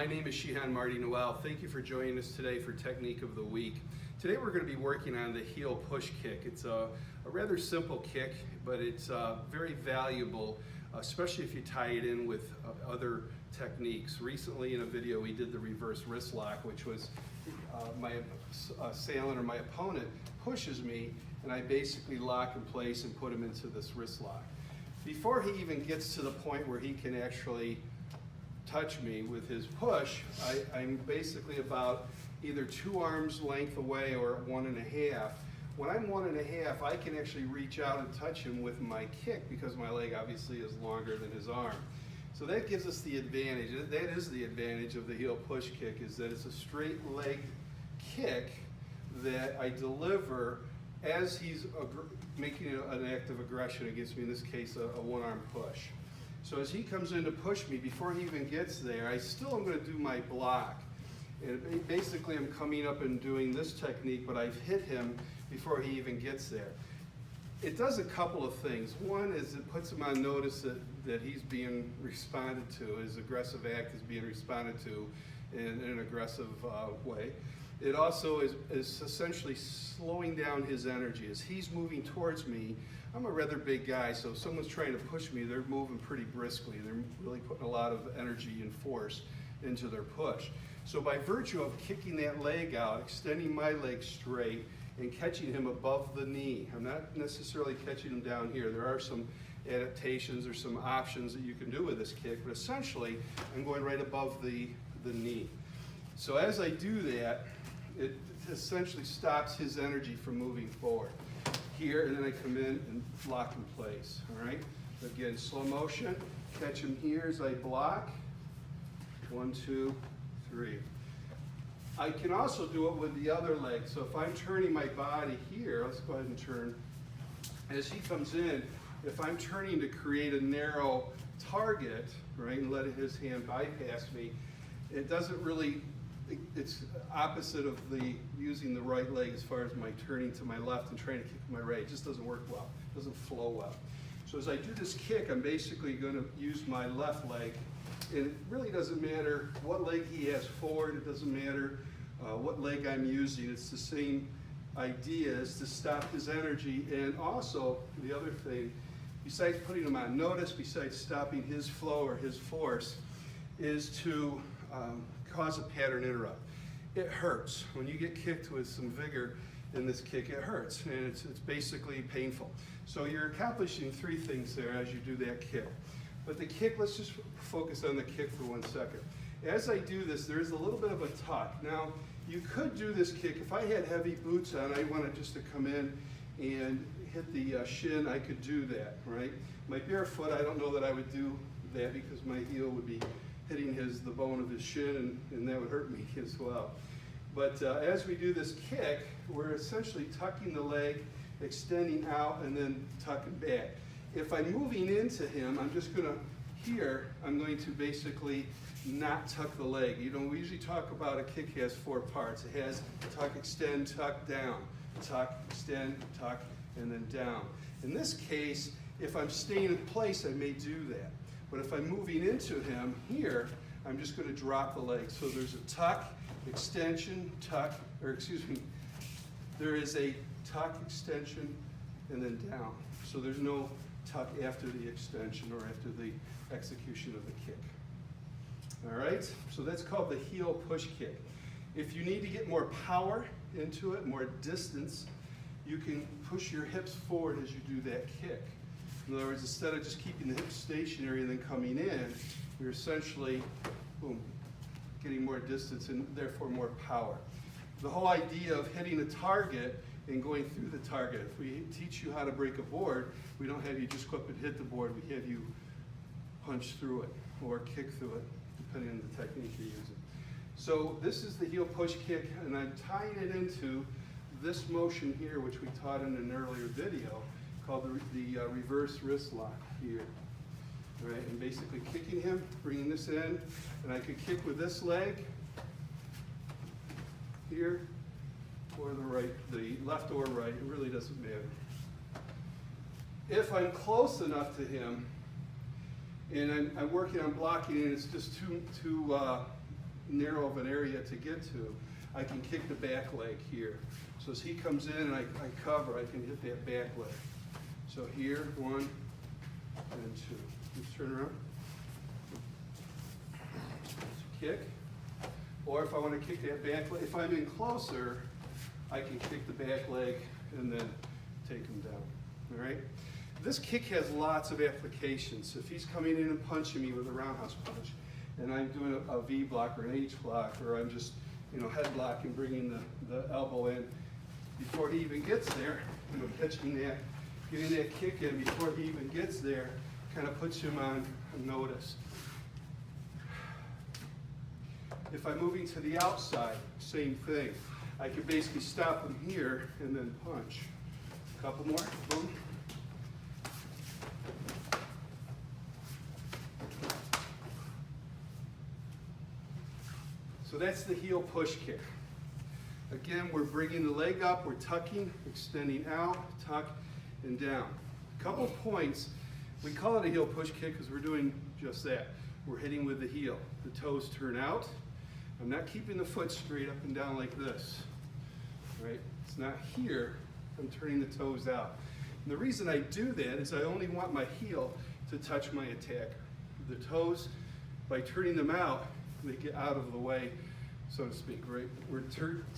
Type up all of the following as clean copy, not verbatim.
My name is Shihan Noel. Thank you for joining us today for Technique of the Week. Today we're going to be working on the heel push kick. It's a rather simple kick, but it's very valuable, especially if you tie it in with other techniques. Recently in a video we did the reverse wrist lock, which was my assailant or my opponent pushes me and I basically lock in place and put him into this wrist lock. Before he even gets to the point where he can actually touch me with his push, I'm basically about either 2 arms length away or 1.5. When I'm 1.5, I can actually reach out and touch him with my kick because my leg obviously is longer than his arm. So that gives us the advantage. That is the advantage of the heel push kick, is that it's a straight leg kick that I deliver as he's making an act of aggression against me, in this case a one-arm push. So as he comes in to push me, before he even gets there, I still am going to do my block. And basically I'm coming up and doing this technique, but I've hit him before he even gets there. It does a couple of things. One is it puts him on notice that he's being responded to, his aggressive act is being responded to in an aggressive way. It also is essentially slowing down his energy. As he's moving towards me, I'm a rather big guy, so if someone's trying to push me, they're moving pretty briskly. They're really putting a lot of energy and force into their push. So by virtue of kicking that leg out, extending my leg straight, and catching him above the knee, I'm not necessarily catching him down here. There are some adaptations or some options that you can do with this kick, but essentially I'm going right above the knee. So as I do that, it essentially stops his energy from moving forward. Here, and then I come in and lock in place, all right? Again, slow motion, catch him here as I block. 1, 2, 3. I can also do it with the other leg. So if I'm turning my body here, let's go ahead and turn. As he comes in, if I'm turning to create a narrow target, right, and letting his hand bypass me, it doesn't really, it's opposite of the using the right leg as far as my turning to my left and trying to kick my right. It just doesn't work well, it doesn't flow well. So as I do this kick, I'm basically going to use my left leg, and it really doesn't matter what leg he has forward, it doesn't matter what leg I'm using, it's the same idea, is to stop his energy. And also, the other thing, besides putting him on notice, besides stopping his flow or his force, is to cause a pattern interrupt. It hurts. When you get kicked with some vigor in this kick, it hurts, and it's basically painful. So you're accomplishing 3 things there as you do that kick. But the kick, let's just focus on the kick for 1 second. As I do this, there is a little bit of a tuck. Now, you could do this kick, if I had heavy boots on, I wanted just to come in and hit the shin, I could do that, right? My barefoot, I don't know that I would do that because my heel would be hitting the bone of his shin, and that would hurt me as well. But as we do this kick, we're essentially tucking the leg, extending out, and then tucking back. If I'm moving into him, I'm just going to, here, I'm going to basically not tuck the leg. You know, we usually talk about a kick has 4 parts. It has tuck, extend, tuck, down. Tuck, extend, tuck, and then down. In this case, if I'm staying in place, I may do that. But if I'm moving into him here, I'm just going to drop the leg. So there's a tuck, extension, tuck, or excuse me, there is a tuck, extension, and then down. So there's no tuck after the extension or after the execution of the kick. All right, so that's called the heel push kick. If you need to get more power into it, more distance, you can push your hips forward as you do that kick. In other words, instead of just keeping the hips stationary and then coming in, you're essentially, boom, getting more distance and therefore more power. The whole idea of hitting a target and going through the target, if we teach you how to break a board, we don't have you just go up and hit the board, we have you punch through it or kick through it, depending on the technique you're using. So this is the heel push kick, and I'm tying it into this motion here, which we taught in an earlier video, called the reverse wrist lock here. Right, and basically kicking him, bringing this in, and I could kick with this leg here, or the right, the left or right, it really doesn't matter. If I'm close enough to him, and I'm working on blocking, and it's just too narrow of an area to get to, I can kick the back leg here. So as he comes in and I cover, I can hit that back leg. So here, 1 and 2. Let's turn around. Kick. Or if I want to kick that back leg, if I'm in closer, I can kick the back leg and then take him down. All right? This kick has lots of applications. If he's coming in and punching me with a roundhouse punch, and I'm doing a V block or an H block, or I'm just, head blocking, bringing the elbow in, before he even gets there, catching that, getting that kick in before he even gets there, kind of puts him on notice. If I'm moving to the outside, same thing. I can basically stop him here and then punch. A couple more, boom. So that's the heel push kick. Again, we're bringing the leg up, we're tucking, extending out, tuck, and down. A couple points. We call it a heel push kick because we're doing just that. We're hitting with the heel. The toes turn out. I'm not keeping the foot straight up and down like this. Right? It's not here. I'm turning the toes out. And the reason I do that is I only want my heel to touch my attacker. The toes, by turning them out, they get out of the way, so to speak, right? We're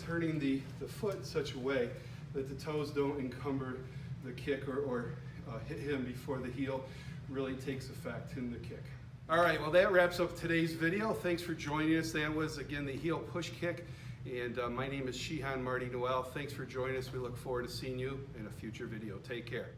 turning the foot in such a way that the toes don't encumber the kick or hit him before the heel really takes effect in the kick. All right, well that wraps up today's video. Thanks for joining us. That was, again, the heel push kick. And my name is Shihan Noel. Thanks for joining us. We look forward to seeing you in a future video. Take care.